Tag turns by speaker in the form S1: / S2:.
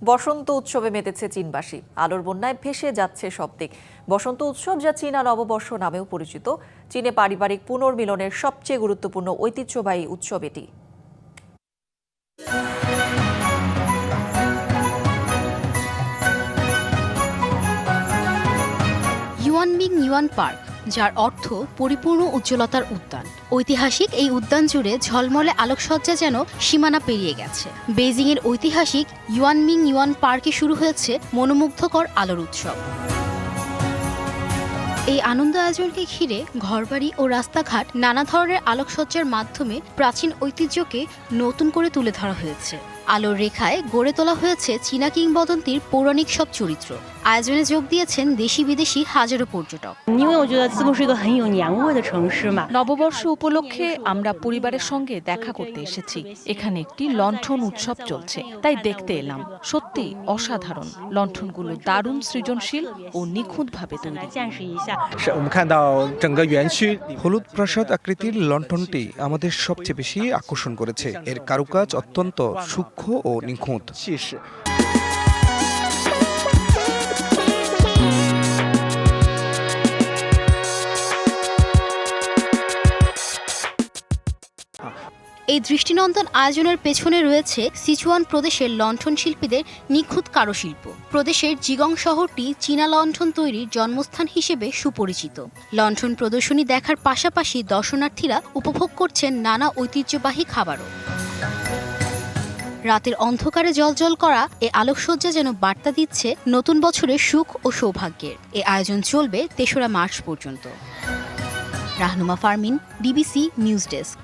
S1: বসন্ত উৎসবে মেতেছে চীনবাসী। আলোর বন্যায় ভেসে যাচ্ছে সব দিক। বসন্ত উৎসব, যা চীনা নববর্ষ নামেও পরিচিত, চীনে পারিবারিক পুনর্মিলনের সবচেয়ে গুরুত্বপূর্ণ ঐতিহ্যবাহী উৎসব এটি।
S2: ইউয়ানমিং ইউয়ান পার্ক, যার অর্থ পরিপূর্ণ উজ্জ্বলতার উদ্যান। ঐতিহাসিক এই উদ্যান জুড়ে ঝলমলে আলোকসজ্জা যেন সীমানা পেরিয়ে গেছে। বেইজিংয়ের ঐতিহাসিক ইউয়ানমিং ইউয়ান পার্কে শুরু হয়েছে মনোমুগ্ধকর আলোর উৎসব। এই আনন্দ আয়োজনকে ঘিরে ঘরবাড়ি ও রাস্তাঘাট নানা ধরনের আলোকসজ্জার মাধ্যমে প্রাচীন ঐতিহ্যকে নতুন করে তুলে ধরা হয়েছে। আলোর রেখায় গড়ে তোলা হয়েছে চীনা কিংবদন্তির পৌরাণিক সব চরিত্র। আয়োজনে যোগ দিয়েছেন দেশি বিদেশি হাজারো পর্যটক।
S3: নববর্ষ উপলক্ষে আমরা পরিবারের সঙ্গে দেখা করতে এসেছি। এখানে একটি লণ্ঠন উৎসব চলছে, তাই দেখতে এলাম। সত্যি অসাধারণ। লণ্ঠনগুলো দারুণ সৃজনশীল ও নিখুঁতভাবে তৈরি।
S4: হলুদ প্রাসাদ আকৃতির লণ্ঠনটি আমাদের সবচেয়ে বেশি আকর্ষণ করেছে। এর কারুকাজ অত্যন্ত সূক্ষ্ম ও নিখুঁত।
S2: এই দৃষ্টিনন্দন আয়োজনের পেছনে রয়েছে সিচুয়ান প্রদেশের লণ্ঠন শিল্পীদের নিখুঁত কারুশিল্প। প্রদেশের জিগং শহরটি চীনা লণ্ঠন তৈরির জন্মস্থান হিসেবে সুপরিচিত। লণ্ঠন প্রদর্শনী দেখার পাশাপাশি দর্শনার্থীরা উপভোগ করছেন নানা ঐতিহ্যবাহী খাবারও। রাতের অন্ধকারে জ্বলজ্বল করা এ আলোকসজ্জা যেন বার্তা দিচ্ছে নতুন বছরের সুখ ও সৌভাগ্যের। এ আয়োজন চলবে ৩রা মার্চ পর্যন্ত। Rahnuma Fermin, DBC news desk.